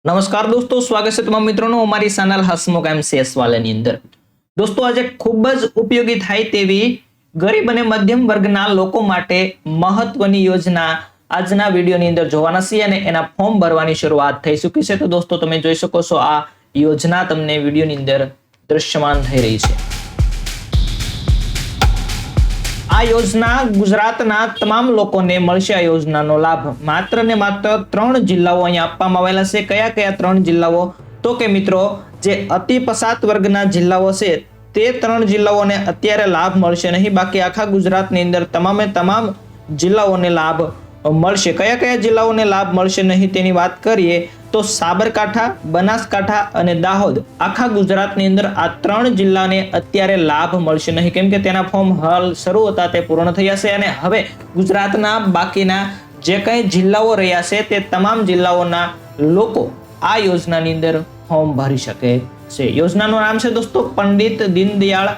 નમસ્કાર દોસ્તો, સ્વાગત છે તમામ મિત્રોનું અમારી ચેનલ હસમુખ એમસીએસ વાળાની અંદર। દોસ્તો આજે ખૂબ જ ઉપયોગી થાય તેવી ગરીબ અને મધ્યમ વર્ગના લોકો માટે મહત્વની યોજના આજના વિડીયોની અંદર જોવાના છીએ અને એના ફોર્મ ભરવાની શરૂઆત થઈ ચૂકી છે। તો દોસ્તો તમે જોઈ શકો છો આ યોજના તમને વિડીયોની અંદર દ્રશ્યમાન થઈ રહી છે। આ યોજના ગુજરાતના તમામ લોકોને મળશે। આ યોજનાનો લાભ માત્ર ને માત્ર 3 જિલ્લાઓ અહીં આપવામાં આવેલા છે। કયા કયા 3 જિલ્લાઓ? તો કે મિત્રો જે અતિ પછાત વર્ગના જિલ્લાઓ છે તે 3 જિલ્લાઓને અત્યારે લાભ મળશે નહીં, બાકી આખા ગુજરાતની અંદર તમામે તમામ જિલ્લાઓને લાભ મળશે। કયા કયા જિલ્લાઓને લાભ મળશે નહીં તેની વાત કરીએ તો સાબરકાંઠા, બનાસકાંઠા અને દાહોદ, આખા ગુજરાતની અંદર આ 3 જિલ્લાને અત્યારે લાભ મળશે નહીં, કેમ કે તેના ફોર્મ હાલ શરૂ હતા તે પૂર્ણ થયા છે અને હવે ગુજરાતના બાકીના જે કંઈ જિલ્લાઓ રહ્યા છે તે તમામ જિલ્લાઓના લોકો આ યોજનાની અંદર ફોર્મ ભરી શકે છે। યોજનાનું નામ છે દોસ્તો પંડિત દીનદયાળ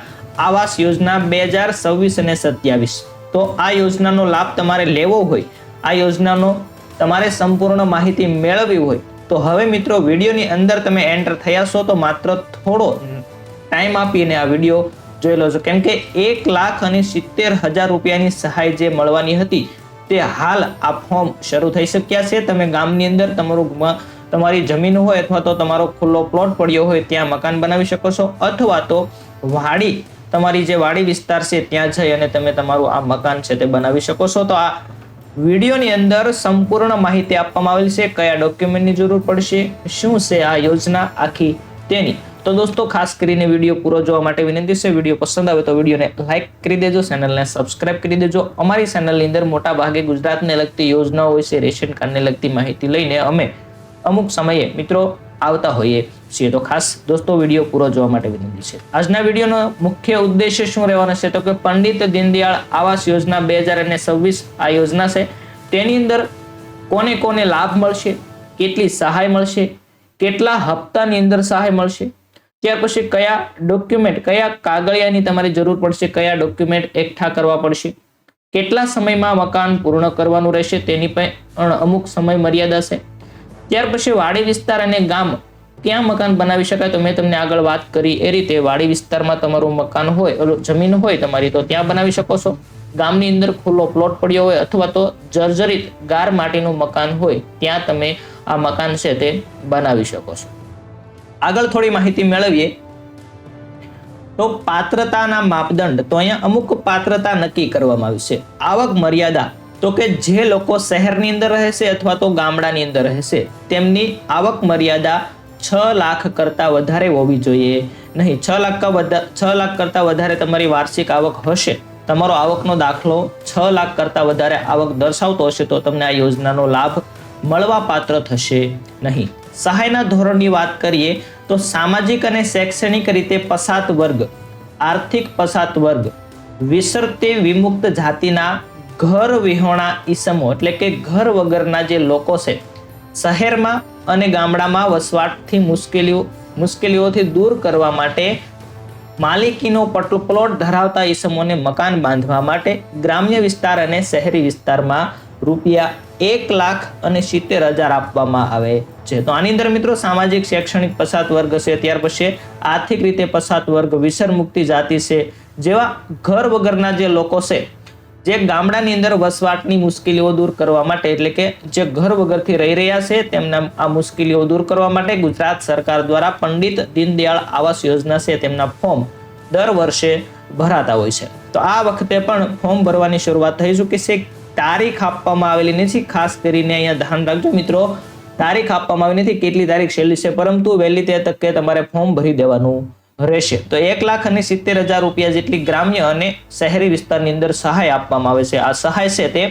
આવાસ યોજના 2026 અને 27। તો આ યોજનાનો લાભ તમારે લેવો હોય, આ યોજનાનો તમારે સંપૂર્ણ માહિતી મેળવવી હોય તો હવે મિત્રો વિડીયોની અંદર તમે એન્ટર થયા છો તો માત્ર થોડો ટાઈમ આપીને આ વિડીયો જોઈ લો છો, કેમ કે 1,70,000 રૂપિયાની સહાય જે મળવાની હતી તે હાલ આ ફોર્મ શરૂ થઈ શક્યા છે। તમે ગામની અંદર તમારી જમીન હોય અથવા તો તમારો ખુલ્લો પ્લોટ પડ્યો હોય ત્યાં મકાન બનાવી શકો છો, અથવા તો વાડી, તમારી જે વાડી વિસ્તાર છે ત્યાં જઈ અને તમે તમારું આ મકાન છે તે બનાવી શકો છો। તો આ વિડીયોની અંદર સંપૂર્ણ માહિતી આપવામાં આવેલી છે, કયા ડોક્યુમેન્ટની જરૂર પડશે, શું છે આ યોજના આખી તેની। તો દોસ્તો ખાસ કરીને વિડીયો પૂરો જોવા માટે વિનંતી છે। વિડીયો પસંદ આવે તો વિડીયોને લાઈક કરી દેજો, ચેનલને સબસ્ક્રાઇબ કરી દેજો। અમારી ચેનલની અંદર મોટા ભાગે ગુજરાતને લગતી યોજનાઓ હોય છે, રેશન કાર્ડને લગતી માહિતી લઈને અમે અમુક સમયે મિત્રો આવતા હોઈએ છીએ। તો ખાસ દોસ્તો વિડીયો પૂરો જોવા માટે વિનંતી છે। આજના વિડીયોનો મુખ્ય ઉદ્દેશ્ય શું રહેવાનો છે તો કે પંડિત દીનદયાળ આવાસ યોજના 2026 આ યોજના છે, તેની અંદર કોને કોને લાભ મળશે, કેટલી સહાય મળશે, કેટલા હપ્તાની અંદર સહાય મળશે, ત્યાર પછી કયા ડોક્યુમેન્ટ, કયા કાગળિયાની તમારે જરૂર પડશે, કયા ડોક્યુમેન્ટ એકઠા કરવા પડશે, કેટલા સમયમાં મકાન પૂર્ણ કરવાનું રહેશે તેની પણ અમુક સમય મર્યાદા છે, ત્યાર પછી વાડી વિસ્તાર અને ગામ ક્યાં મકાન બનાવી શકાય, તો મેં તમને આગળ વાત કરી એ રીતે વાડી વિસ્તારમાં તમારું મકાન હોય, જમીન હોય તમારી તો ત્યાં બનાવી શકો છો। ગામની અંદર ખુલ્લો પ્લોટ પડ્યો હોય અથવા તો જર્જરિત ગાર માટીનું મકાન હોય ત્યાં તમે આ મકાન છે તે બનાવી શકો છો। આગળ થોડી માહિતી મેળવીએ તો પાત્રતાના માપદંડ, તો અહીંયા અમુક પાત્રતા નક્કી કરવામાં આવી છે। આવક મર્યાદા, તો કે જે લોકો શહેરની અંદર રહે છે અથવા તો ગામડાની અંદર રહે છે તેમની આવક મર્યાદા 6 લાખ કરતા વધારે હોવી જોઈએ નહીં। 6 લાખ કરતા વધારે તમારી વાર્ષિક આવક હશે, તમારો આવકનો દાખલો 6 લાખ કરતા વધારે આવક દર્શાવતો હશે તો તમને આ યોજનાનો લાભ મળવા પાત્ર થશે નહીં। સહાયના ધોરણની વાત કરીએ તો સામાજિક અને શૈક્ષણિક રીતે પછાત વર્ગ, આર્થિક પછાત વર્ગ, વિસરતી વિમુક્ત જાતિના ઘર વિહોણા ઈસમો એટલે કે ઘર વગરના જે લોકો છે, શહેરમાં અને ગામડામાં વસવાટથી મુશ્કેલીઓથી દૂર કરવા માટે માલિકીનો પ્લોટ ધરાવતા ઈસમોને મકાન બાંધવા માટે ગ્રામ્ય વિસ્તાર અને શહેરી વિસ્તારમાં રૂપિયા 1,70,000 આપવામાં આવે છે। તો આની અંદર મિત્રો સામાજિક શૈક્ષણિક પછાત વર્ગ છે, ત્યાર પછી આર્થિક રીતે પછાત વર્ગ, વિસરમુક્તિ જાતિ છે, જેવા ઘર વગરના જે લોકો છે, જે ગામડાની અંદર વસવાટની મુશ્કેલીઓ દૂર કરવા માટે એટલે કે જે ઘર વગરથી રહી રહ્યા છે તેમના આ મુશ્કેલીઓ દૂર કરવા માટે ગુજરાત સરકાર દ્વારા પંડિત દીનદયાળ આવાસ યોજના છે તેમના ફોર્મ દર વર્ષે ભરાતા હોય છે। તો આ વખતે પણ ફોર્મ ભરવાની શરૂઆત થઈ ચૂકી છે। તારીખ આપવામાં આવેલી નથી, ખાસ કરીને અહીંયા ધ્યાન રાખજો મિત્રો, તારીખ આપવામાં આવી નથી કેટલી તારીખ છેલ્લી છે, પરંતુ વહેલી તે તકે તમારે ફોર્મ ભરી દેવાનું રહેશે। તો 1,70,000 રૂપિયા જેટલી ગ્રામ્ય અને શહેરી વિસ્તારની અંદર સહાય આપવામાં આવે છે। આ સહાય છે તે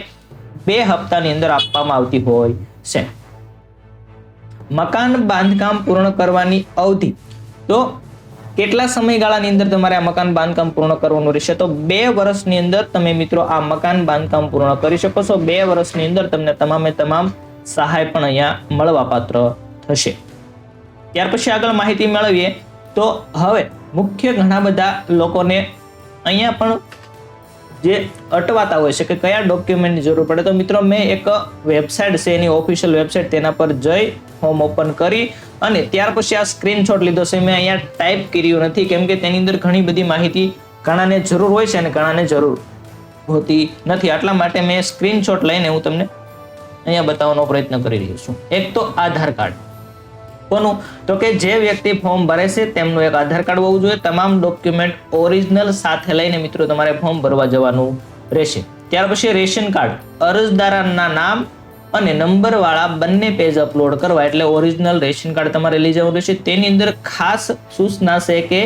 2 હપ્તાની અંદર આપવામાં આવતી હોય છે। મકાન બાંધકામ પૂર્ણ કરવાની અવધિ, તો કેટલા સમયગાળાની અંદર તમારે આ મકાન બાંધકામ પૂર્ણ કરવાનું રહેશે, તો 2 વર્ષની અંદર તમે મિત્રો આ મકાન બાંધકામ પૂર્ણ કરી શકો છો। 2 વર્ષની અંદર તમને તમામે તમામ સહાય પણ અહીંયા મળવા પાત્ર થશે। ત્યાર પછી આગળ માહિતી મેળવીએ તો હવે મુખ્ય ઘણા બધા લોકોને અહીંયા પણ જે અટવાતા હોય છે કે કયા ડોક્યુમેન્ટની જરૂર પડે, તો મિત્રો મેં એક વેબસાઇટ છે, એની ઓફિશિયલ વેબસાઇટ, તેના પર જઈ ફોર્મ ઓપન કરી અને ત્યાર પછી આ સ્ક્રીનશોટ લીધો છે. મેં અહીંયા ટાઈપ કર્યું નથી, કેમ કે તેની અંદર ઘણી બધી માહિતી ઘણાને જરૂર હોય છે અને ઘણાને જરૂર હોતી નથી. આટલા માટે મેં સ્ક્રીનશોટ લઈને હું તમને અહીંયા બતાવવાનો પ્રયત્ન કરી રહ્યો છું. એક તો આધાર કાર્ડ. કોનું? તો કે જે વ્યક્તિ ફોર્મ ભરે છે તેમનું એક આધાર કાર્ડ હોવું જોઈએ. તમામ ડોક્યુમેન્ટ ઓરિજિનલ સાથે લઈને મિત્રો તમારે ફોર્મ ભરવા જવાનું રહેશે. ત્યાર પછી રેશન કાર્ડ, અરજદારના નામ અને નંબર વાળા બંને પેજ અપલોડ કરવા, એટલે ઓરિજિનલ રેશન કાર્ડ તમારે લઈ જવાનું રહેશે. તેની અંદર ખાસ સૂચના છે કે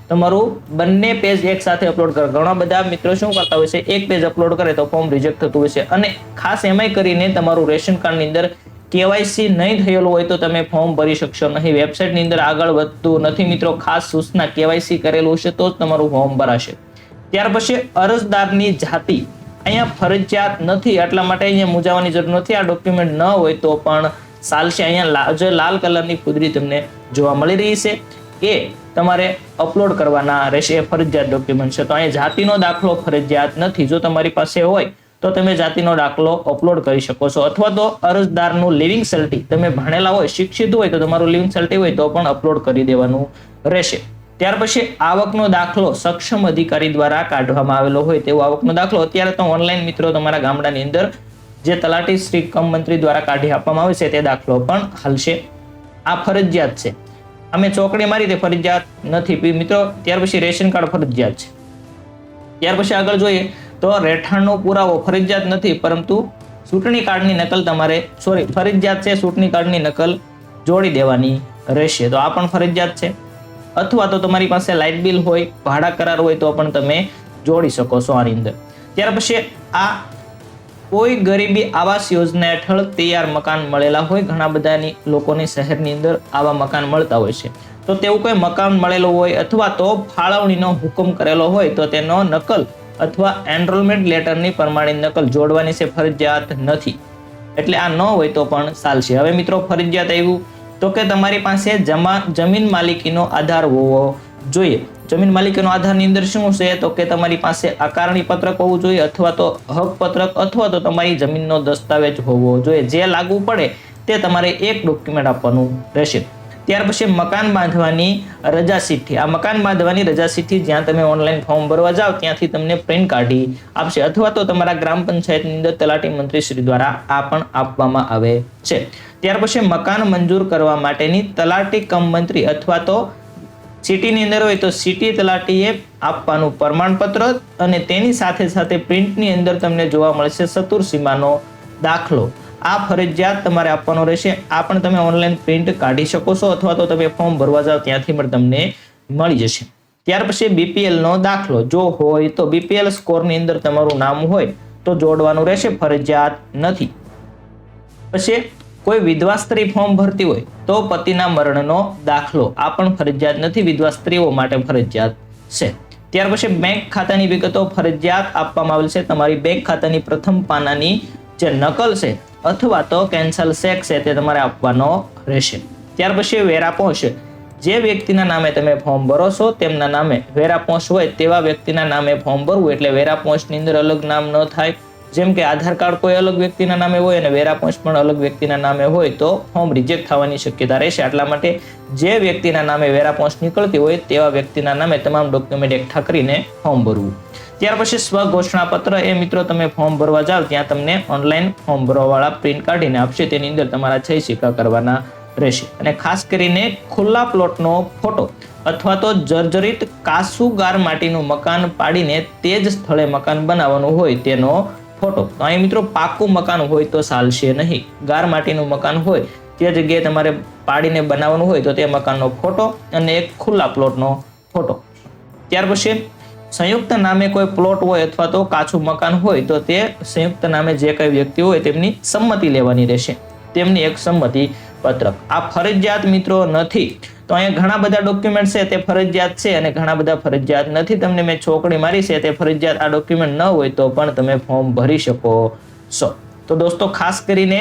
તમારું બંને પેજ એક સાથે અપલોડ કરો. ઘણા બધા મિત્રો શું કરતા હોય છે, એક પેજ અપલોડ કરે તો ફોર્મ રિજેક્ટ થતું હોય છે. અને ખાસ એમાંય કરીને તમારું રેશન કાર્ડની અંદર કેવાયસી નહીં થયેલું હોય તો તમે ફોર્મ ભરી શકશો નહીં. વેબસાઇટની અંદર આગળ વધતું નથી મિત્રો. ખાસ સૂચના, કેવાયસી કરેલું હશે તો જ તમારું ફોર્મ ભરાશે. ત્યાર પછી અરજદારની જાતિ અહીંયા ફરજિયાત નથી, એટલા માટે અહીંયા મૂંઝાવાની જરૂર નથી. આ ડોક્યુમેન્ટ ન હોય તો પણ ચાલશે. અહીંયા જે લાલ કલરની ફૂદરી તમને જોવા મળી રહી છે એ તમારે અપલોડ કરવાના રહેશે. એ ફરજિયાત ડોક્યુમેન્ટ છે. તો અહીંયા જાતિનો દાખલો ફરજિયાત નથી. જો તમારી પાસે હોય તો તમે જાતિનો દાખલો અપલોડ કરી શકો છો, અથવા તો અરજદારનું લિવિંગ સર્ટી, તમે ભણેલા હોય, શિક્ષિત હોય તો તમારું લિવિંગ સર્ટી હોય તો પણ અપલોડ કરી દેવાનું રહેશે. ત્યાર પછી આવકનો દાખલો સક્ષમ અધિકારી દ્વારા કાઢવામાં આવેલો હોય તેવો આવકનો દાખલો. અત્યારે તો ઓનલાઈન મિત્રો તમારા ગામડાની અંદર જે તલાટી શ્રી કમ મંત્રી દ્વારા કાઢી આપવામાં આવે છે તે દાખલો પણ હાલશે. આ ફરજિયાત છે. અમે ચોકડી મારી તે ફરજિયાત નથી મિત્રો. ત્યાર પછી રેશન કાર્ડ ફરજિયાત છે. ત્યાર પછી આગળ જોઈએ તો રહેઠાણનો પુરાવો ફરજિયાત નથી, પરંતુ ચૂંટણી કાર્ડની નકલ તમારે ફરજિયાત છે. ચૂંટણી કાર્ડની નકલ જોડી દેવાની રહેશે, તો આ પણ ફરજિયાત છે. અથવા તો તમારી પાસે લાઇટ બિલ હોય, ભાડા કરાર હોય તો પણ તમે જોડી શકો છો આની અંદર. ત્યાર પછી આ કોઈ ગરીબી આવાસ યોજના હેઠળ તૈયાર મકાન મળેલા હોય. ઘણા બધાની લોકોની શહેરની અંદર આવા મકાન મળતા હોય છે. તો તેવું કોઈ મકાન મળેલું હોય અથવા તો ફાળવણીનો હુકમ કરેલો હોય તો તેનો નકલ અથવા એનરોલમેન્ટ લેટરની પ્રમાણિત નકલ જોડવાની છે. ફરજિયાત નથી, એટલે આ ન હોય તો પણ ચાલશે. હવે મિત્રો ફરજિયાત આવ્યું તો કે તમારી પાસે જમીન માલિકીનો આધાર હોવો જોઈએ. જમીન માલિકીનો આધારની અંદર શું છે, તો કે તમારી પાસે આકારણી પત્રક હોવું જોઈએ, અથવા તો હક પત્રક, અથવા તો તમારી જમીનનો દસ્તાવેજ હોવો જોઈએ. જે લાગુ પડે તે તમારે એક ડોક્યુમેન્ટ આપવાનું રહેશે. ત્યાર પછી મકાન બાંધવાની રજા ચિઠ્ઠી. આ મકાન બાંધવાની રજા ચિઠ્ઠી જ્યાં તમે ઓનલાઈન ફોર્મ ભરવા જાઓ ત્યાંથી તમને પ્રિન્ટ કાઢી આપશે, અથવા તો તમારા ગ્રામ પંચાયતની અંદર તલાટી મંત્રી શ્રી દ્વારા આ પણ આપવામાં આવે છે. ત્યાર પછી મકાન મંજૂર કરવા માટેની તલાટી કમ મંત્રી અથવા તો સિટીની અંદર હોય તો સિટી તલાટીએ આપવાનું પ્રમાણપત્ર, અને તેની સાથે સાથે પ્રિન્ટની અંદર તમને જોવા મળશે ચતુર્સીમાનો દાખલો. આ ફરજિયાત તમારે આપવાનો રહેશે. આ પણ તમે ઓનલાઈન પ્રિન્ટ કાઢી શકો છો, અથવા તો તમે ફોર્મ ભરવા જાઓ ત્યાંથી પણ તમને મળી જશે. ત્યાર પછી બીપીએલ નો દાખલો જો હોય તો બીપીએલ સ્કોરની અંદર તમારું નામ હોય તો જોડવાનું રહેશે, ફરજિયાત નથી. પછી કોઈ વિધવા સ્ત્રી ફોર્મ ભરતી હોય તો પતિના મરણનો દાખલો, આ પણ ફરજિયાત નથી. વિધવા સ્ત્રીઓ માટે ફરજિયાત છે. ત્યાર પછી બેંક ખાતાની વિગતો ફરજિયાત આપવામાં આવેલ છે. તમારી બેંક ખાતાની પ્રથમ પાનાની જે નકલ છે અથવા તો કેન્સલ ચેક છે તે તમારે આપવાનો રહેશે. ત્યાર પછી વેરા પહોંચ, જે વ્યક્તિના નામે તમે ફોર્મ ભરો છો તેમના નામે વેરા પહોંચ હોય તેવા વ્યક્તિના નામે ફોર્મ ભરવું. એટલે વેરા પહોંચની અંદર અલગ નામ ન થાય. જેમ કે આધાર કાર્ડ કોઈ અલગ વ્યક્તિના નામે હોય અને વેરા પહોંચ પણ અલગ વ્યક્તિના નામે હોય તો ફોર્મ રિજેક્ટ થવાની શક્યતા રહેશે. એટલા માટે જે વ્યક્તિના નામે વેરા પહોંચ નીકળતી હોય તેવા વ્યક્તિના નામે તમામ ડોક્યુમેન્ટ એકઠા કરીને ફોર્મ ભરવું. ત્યાર પછી સ્વઘોષણા પત્ર, એ મિત્રો તમે ફોર્મ ભરવા જાઓ ત્યાં તમને ઓનલાઈન ફોર્મ ભરવા વાળા પ્રિન્ટ કાઢીને આપશે. તેની અંદર તમારા સહી સિક્કા કરવાના રહેશે. અને ખાસ કરીને ખુલ્લા પ્લોટનો ફોટો અથવા તો જર્જરિત કાસુગાર માટીનું મકાન પાડીને તે જ સ્થળે મકાન બનાવવાનું હોય તેનો ફોટો. તો અહીં મિત્રો પાકું મકાન હોય તો ચાલશે નહીં. ગાર માટીનું મકાન હોય તે જગ્યાએ તમારે પાડીને બનાવવાનું હોય તો તે મકાનનો ફોટો અને એક ખુલ્લા પ્લોટનો ફોટો. ત્યાર પછી સંયુક્ત નામે કોઈ પ્લોટ હોય અથવા તો કાચું મકાન હોય તો તે સંયુક્ત નામે જે કઈ વ્યક્તિ હોય તેમની સંમતિ લેવાની રહેશે, તેમની એક સંમતિ પત્રક. આ ફરજિયાત મિત્રો નથી. તો અહીંયા ઘણા બધા ડોક્યુમેન્ટ છે તે ફરજિયાત છે અને ઘણા બધા ફરજિયાત નથી. તમને મેં ચોકડી મારી છે તે ફરજિયાત આ ડોક્યુમેન્ટ ન હોય તો પણ તમે ફોર્મ ભરી શકો છો. તો દોસ્તો ખાસ કરીને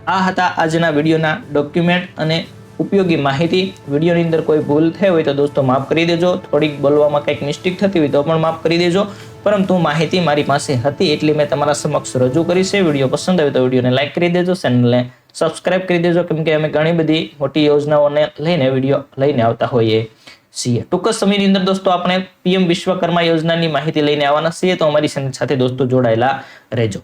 આ હતા આજના વિડીયોના ડોક્યુમેન્ટ અને ઉપયોગી માહિતી. વિડીયોની અંદર કોઈ ભૂલ થઈ હોય તો દોસ્તો માફ કરી દેજો. થોડીક બોલવામાં કંઈક મિસ્ટેક થતી હોય તો પણ માફ કરી દેજો. પરંતુ માહિતી મારી પાસે હતી એટલે મેં તમારા સમક્ષ રજૂ કરી છે. વિડીયો પસંદ આવ્યો તો વિડીયોને લાઈક કરી દેજો, ચેનલને સબસ્ક્રાઇબ કરી દેજો, કેમ કે અમે ઘણી બધી મોટી યોજનાઓને લઈને વિડીયો લઈને આવતા હોઈએ છીએ. ટૂંક સમયની અંદર દોસ્તો આપણે પીએમ વિશ્વકર્મા યોજનાની માહિતી લઈને આવવાના છીએ, તો અમારી સાથે દોસ્તો જોડાયેલા રહેજો.